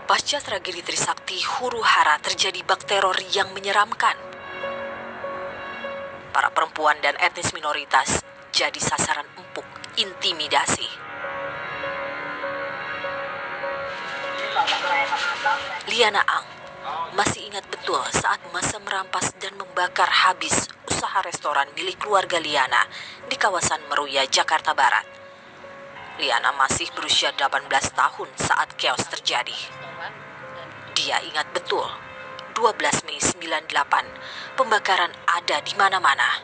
Pasca tragedi Trisakti, huru-hara terjadi bak teror yang menyeramkan. Para perempuan dan etnis minoritas jadi sasaran empuk intimidasi. Liana Ang masih ingat betul saat masa merampas dan membakar habis usaha restoran milik keluarga Liana di kawasan Meruya, Jakarta Barat. Liana masih berusia 18 tahun saat chaos terjadi. Dia ingat betul, 12 Mei 98, pembakaran ada di mana-mana.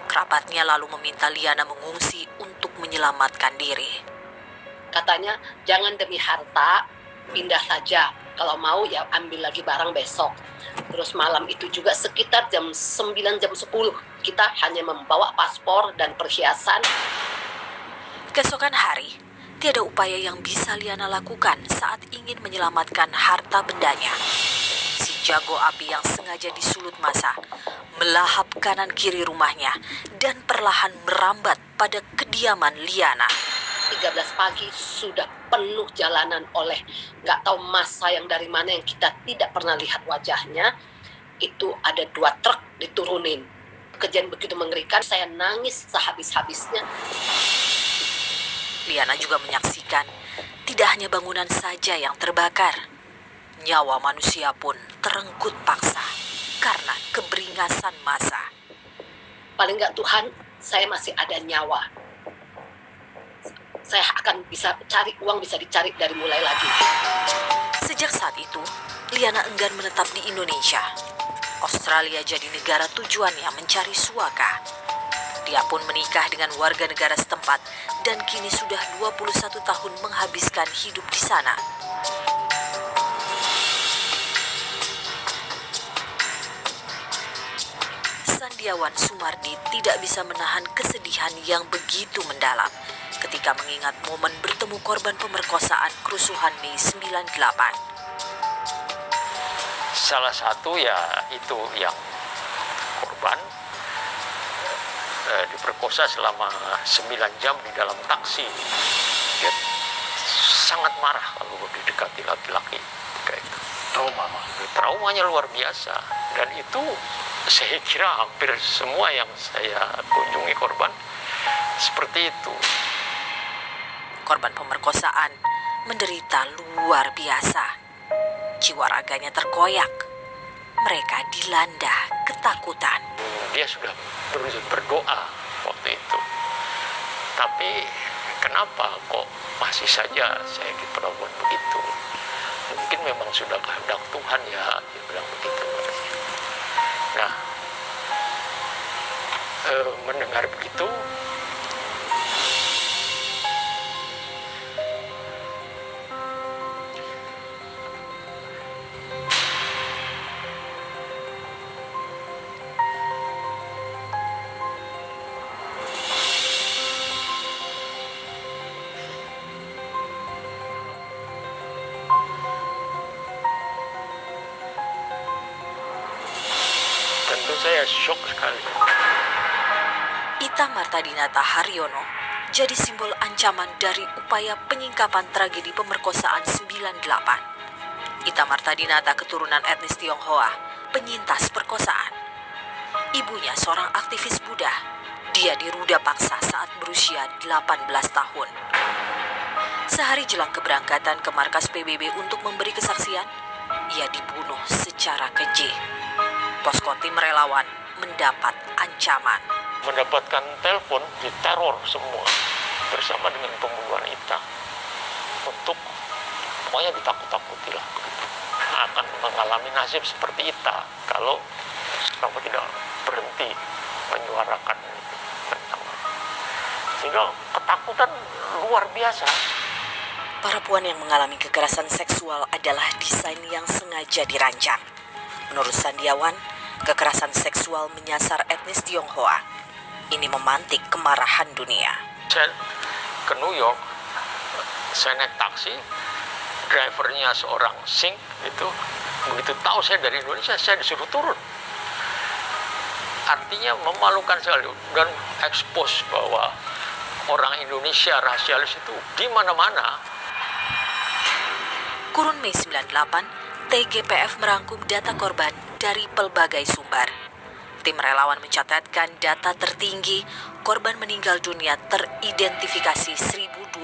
Kerabatnya lalu meminta Liana mengungsi untuk menyelamatkan diri. Katanya, jangan demi harta, pindah saja. Kalau mau ya ambil lagi barang besok. Terus malam itu juga sekitar jam 9, jam 10, kita hanya membawa paspor dan perhiasan. Keesokan hari, tiada upaya yang bisa Liana lakukan saat ingin menyelamatkan harta bendanya. Si jago api yang sengaja disulut massa melahap kanan kiri rumahnya dan perlahan merambat pada kediaman Liana. 13 pagi sudah penuh jalanan oleh nggak tahu massa yang dari mana yang kita tidak pernah lihat wajahnya. Itu ada 2 truk diturunin. Kejadian begitu mengerikan, saya nangis sehabis-habisnya. Liana juga menyaksikan tidak hanya bangunan saja yang terbakar. Nyawa manusia pun terenggut paksa karena keberingasan massa. Paling nggak Tuhan, saya masih ada nyawa. Saya akan bisa cari uang, bisa dicari dari mulai lagi. Sejak saat itu, Liana enggan menetap di Indonesia. Australia jadi negara tujuannya mencari suaka. Dia pun menikah dengan warga negara setempat dan kini sudah 21 tahun menghabiskan hidup di sana. Sandiawan Sumardi tidak bisa menahan kesedihan yang begitu mendalam ketika mengingat momen bertemu korban pemerkosaan kerusuhan Mei 98. Salah satu ya itu yang korban diperkosa selama 9 jam di dalam taksi. Dia sangat marah kalau didekati laki-laki kayak itu. Traumanya luar biasa, dan itu saya kira hampir semua yang saya kunjungi korban seperti itu. Korban pemerkosaan menderita luar biasa. Jiwa raganya terkoyak. Mereka dilanda ketakutan. Dia sudah berdoa waktu itu. Tapi kenapa kok masih saja saya diperlakukan begitu? Mungkin memang sudah kehendak Tuhan ya, dia bilang begitu. Nah, mendengar begitu, tentu saya shock sekali. Ita Martadinata Haryono jadi simbol ancaman dari upaya penyingkapan tragedi pemerkosaan 98. Ita Martadinata keturunan etnis Tionghoa, penyintas perkosaan. Ibunya seorang aktivis Buddha. Dia diruda paksa saat berusia 18 tahun. Sehari jelang keberangkatan ke markas PBB untuk memberi kesaksian, ia dibunuh secara keji. Posko tim relawan mendapat ancaman. Mendapatkan telepon, diteror semua bersama dengan pembunuhan Ita untuk pokoknya ditakut-takuti lah begitu. Akan mengalami nasib seperti Ita kalau kamu tidak berhenti menyuarakan tentang, sehingga ketakutan luar biasa. Para puan yang mengalami kekerasan seksual adalah desain yang sengaja dirancang. Menurut Sandiawan, kekerasan seksual menyasar etnis Tionghoa. Ini memantik kemarahan dunia. Saya ke New York, saya naik taksi, drivernya seorang Sing itu, begitu tahu saya dari Indonesia, saya disuruh turun. Artinya memalukan sekali dan ekspos bahwa orang Indonesia rasialis itu di mana-mana. Kurun Mei 98, TGPF merangkum data korban dari pelbagai sumber. Tim relawan mencatatkan data tertinggi korban meninggal dunia teridentifikasi 1.250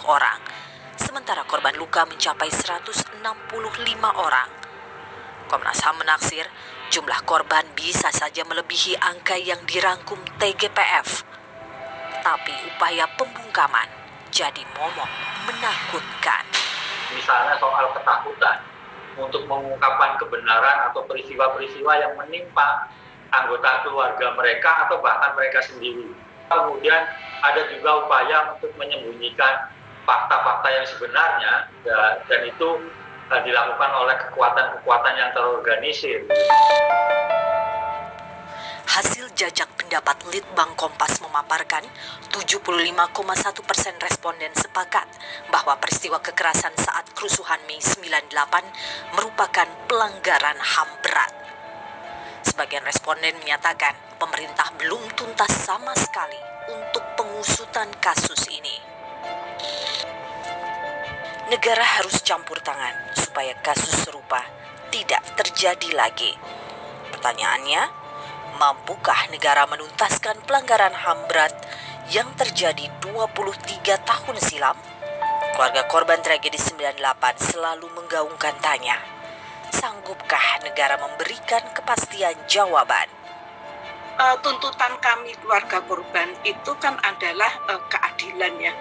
orang, sementara korban luka mencapai 165 orang. Komnas HAM menaksir jumlah korban bisa saja melebihi angka yang dirangkum TGPF. Tapi upaya pembungkaman jadi momok menakutkan. Misalnya soal ketakutan untuk mengungkapkan kebenaran atau peristiwa-peristiwa yang menimpa anggota keluarga mereka atau bahkan mereka sendiri. Kemudian ada juga upaya untuk menyembunyikan fakta-fakta yang sebenarnya, dan itu dilakukan oleh kekuatan-kekuatan yang terorganisir. Hasil jajak pendapat Litbang Kompas memaparkan 75,1% responden sepakat bahwa peristiwa kekerasan saat kerusuhan Mei 98 merupakan pelanggaran HAM berat. Sebagian responden menyatakan pemerintah belum tuntas sama sekali untuk pengusutan kasus ini. Negara harus campur tangan supaya kasus serupa tidak terjadi lagi. Pertanyaannya, mampukah negara menuntaskan pelanggaran HAM berat yang terjadi 23 tahun silam? Keluarga korban tragedi 98 selalu menggaungkan tanya, sanggupkah negara memberikan kepastian jawaban? Tuntutan kami keluarga korban itu kan adalah keadilan ya.